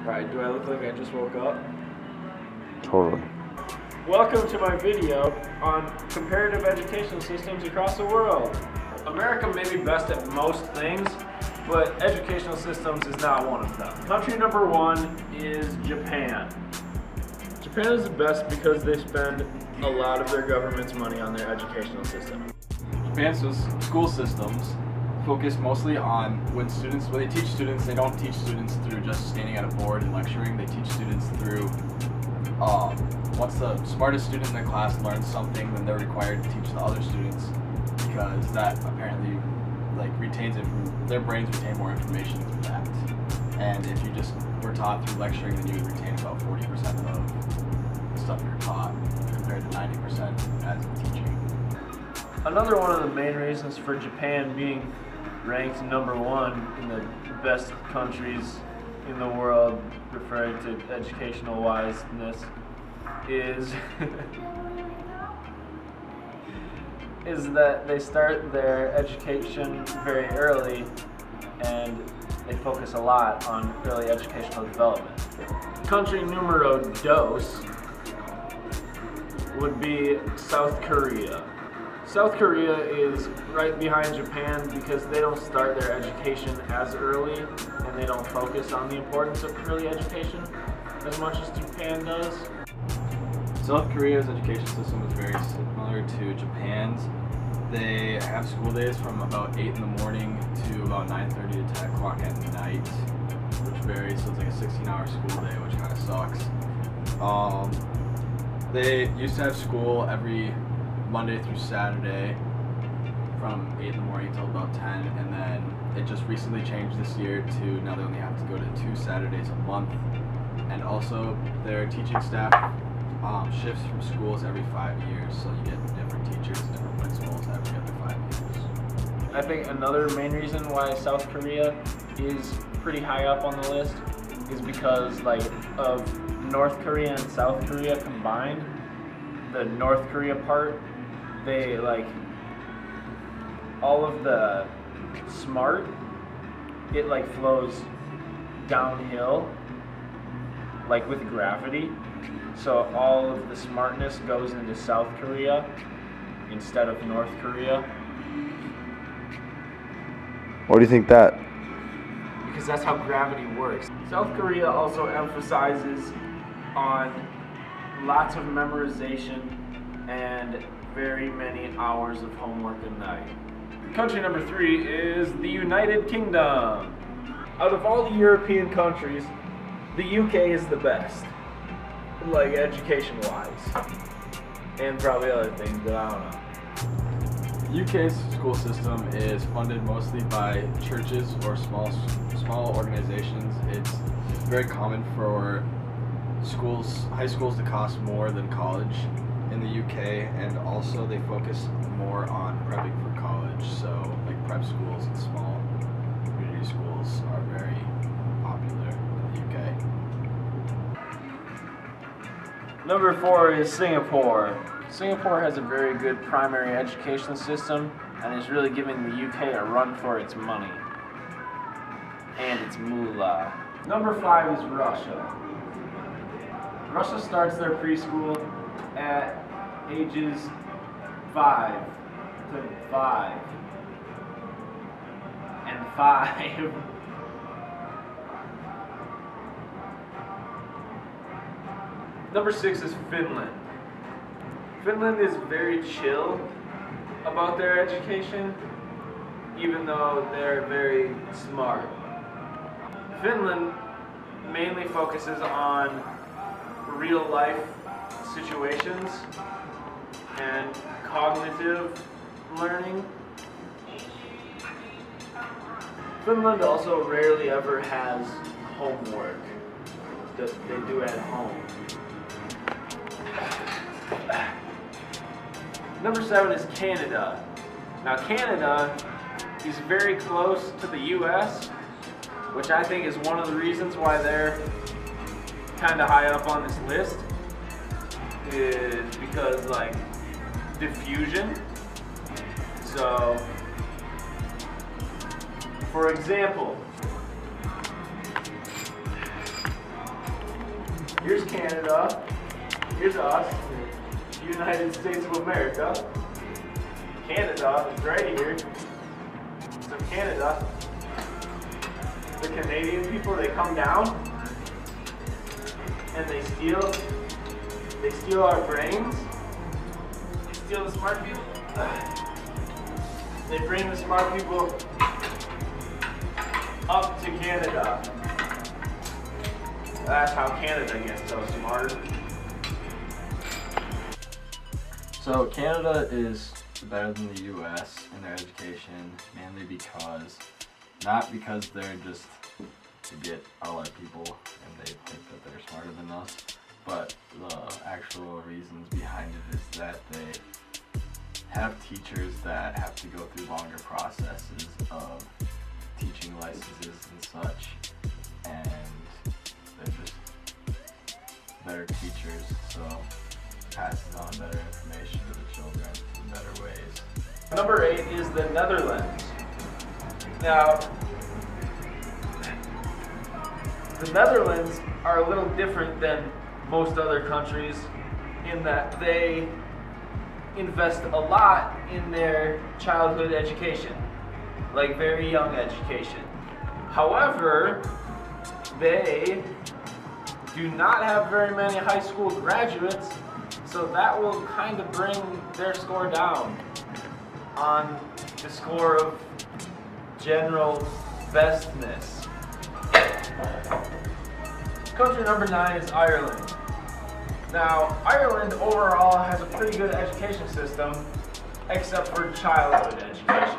Alright, do I look like I just woke up? Totally. Welcome to my video on comparative educational systems across the world. America may be best at most things, but educational systems is not one of them. Country number one is Japan. Japan is the best because they spend a lot of their government's money on their educational system. Japan's school systems focus mostly on when they teach students, they don't teach students through just standing at a board and lecturing. They teach students through once the smartest student in the class learns something, then they're required to teach the other students, because that apparently retains it from their brains, retain more information through that. And if you just were taught through lecturing, then you would retain about 40% of the stuff you're taught compared to 90% as teaching. Another one of the main reasons for Japan being ranked number one in the best countries in the world, referring to educational wiseness, is that they start their education very early and they focus a lot on early educational development. Country numero dos would be South Korea. South Korea is right behind Japan because they don't start their education as early and they don't focus on the importance of early education as much as Japan does. South Korea's education system is very similar to Japan's. They have school days from about 8 in the morning to about 9:30 to 10 o'clock at night, which varies, so it's like a 16-hour school day, which kind of sucks. They used to have school every Monday through Saturday from 8 in the morning till about 10, and then it just recently changed this year to now they only have to go to 2 Saturdays a month. And also their teaching staff shifts from schools every 5 years, so you get different teachers, different principals every other 5 years. I think another main reason why South Korea is pretty high up on the list is because of North Korea and South Korea combined. The North Korea part, they all of the smart, it flows downhill with gravity. So all of the smartness goes into South Korea instead of North Korea. Why do you think that? Because that's how gravity works. South Korea also emphasizes on lots of memorization and very many hours of homework a night. Country number three is the United Kingdom. Out of all the European countries, the UK is the best, education-wise, and probably other things, but I don't know. UK's school system is funded mostly by churches or small organizations. It's very common for high schools to cost more than college in the UK, and also they focus more on prepping for college. So prep schools and small community schools are very popular in the UK. Number four is Singapore. Singapore has a very good primary education system and is really giving the UK a run for its money and its moolah. Number five is Russia. Russia starts their preschool at ages 5 to 5 and 5. Number 6 is Finland. Finland is very chill about their education, even though they're very smart. Finland mainly focuses on real life situations and cognitive learning. Finland also rarely ever has homework that they do at home. Number 7 is Canada. Now Canada is very close to the US, which I think is one of the reasons why they're kind of high up on this list, is because diffusion. So for example, Here's Canada. Here's us, United States of America. Canada is right here. So Canada, the Canadian people, they come down and they steal our brains. They steal the smart people. They bring the smart people up to Canada. That's how Canada gets so smart. So Canada is better than the US in their education, mainly not because they're just to get all our people and they think that they're smarter than us, but the actual reasons behind it is that they have teachers that have to go through longer processes of teaching licenses and such, and they're just better teachers, so it passes on better information to the children in better ways. Number 8 is the Netherlands. Now, the Netherlands are a little different than most other countries in that they invest a lot in their childhood education, like very young education. However, they do not have very many high school graduates, so that will kind of bring their score down on the score of general bestness. Country number 9 is Ireland. Now, Ireland overall has a pretty good education system, except for childhood education,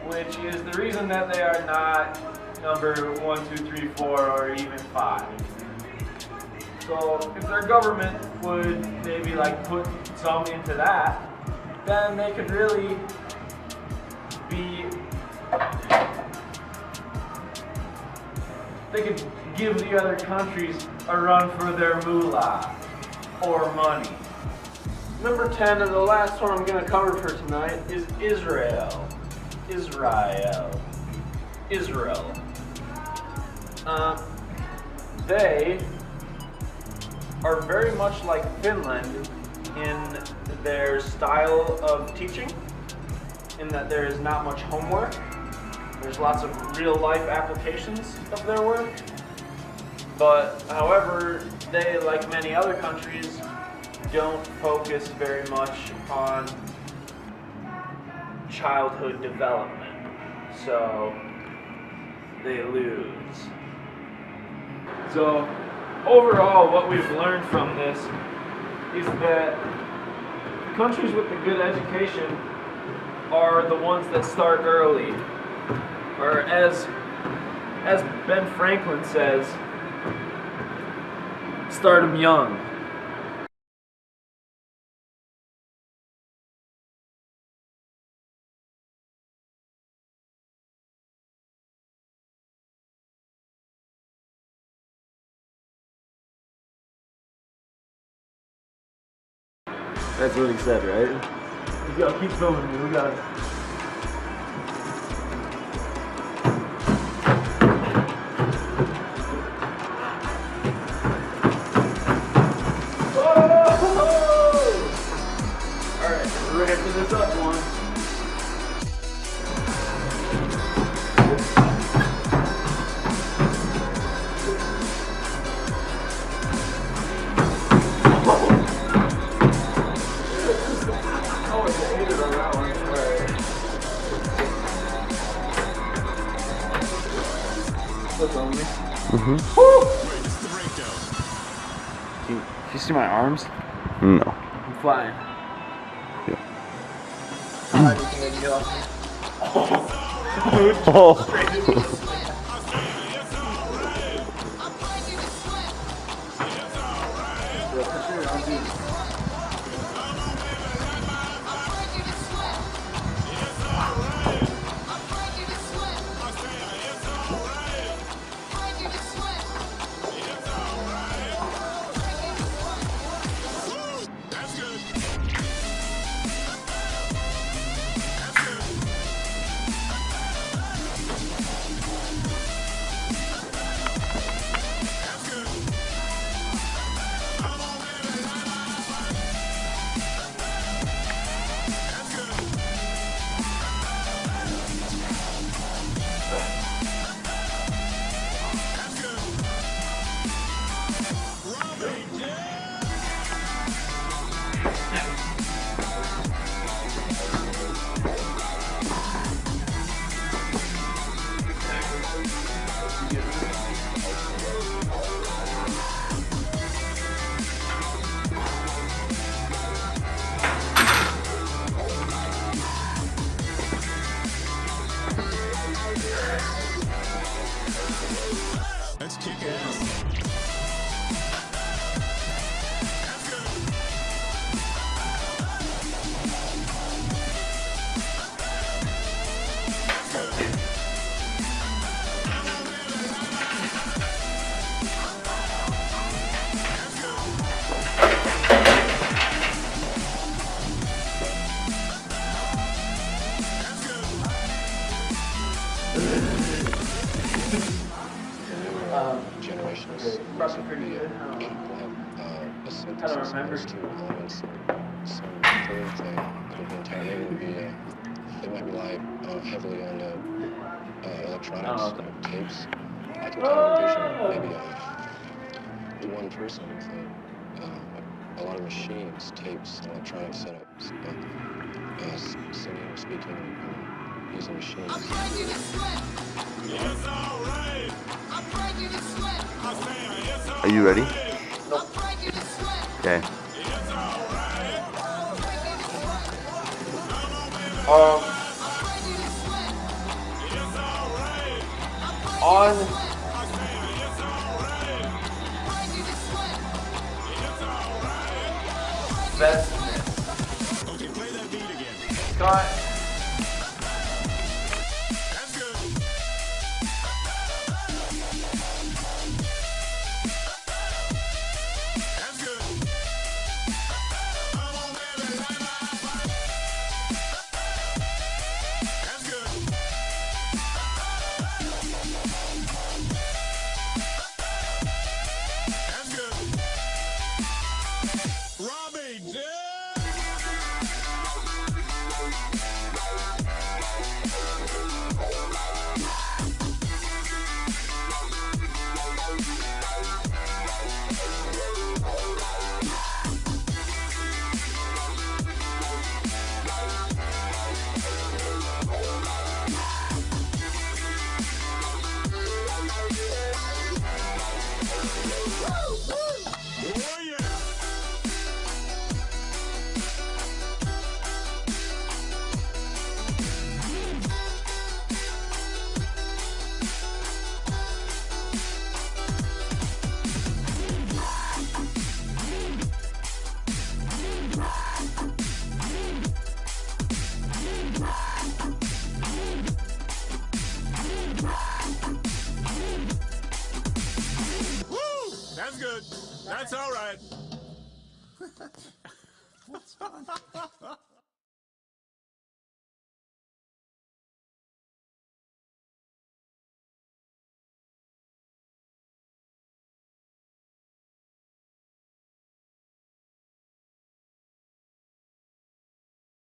which is the reason that they are not number 1, 2, 3, 4, or even 5. So if their government would maybe like put some into that, then they could really be, they could give the other countries a run for their moolah, or money. Number 10, and the last one I'm going to cover for tonight, is Israel. They are very much like Finland in their style of teaching, in that there is not much homework. There's lots of real-life applications of their work. But, however, they, like many other countries, don't focus very much on childhood development. So, they lose. So, overall, what we've learned from this is that countries with a good education are the ones that start early. Or as Ben Franklin says, start them young. That's what he said, right? Yo, keep filming me. We got it. Ramping this up one. Oh, it's a hater on that one. Alright. What's on me? Woo! Can you see my arms? No. I'm flying. Generation is Probably pretty good. a synthesis I don't remember. of those two elements. Some third thing could be entirely would be they might rely heavily on electronics, tapes. I can kind of envision maybe one person with a lot of machines, tapes, electronic setups, singing or speaking using machines. Are you ready? Okay. On bestness. Scott. That's good. That's all right.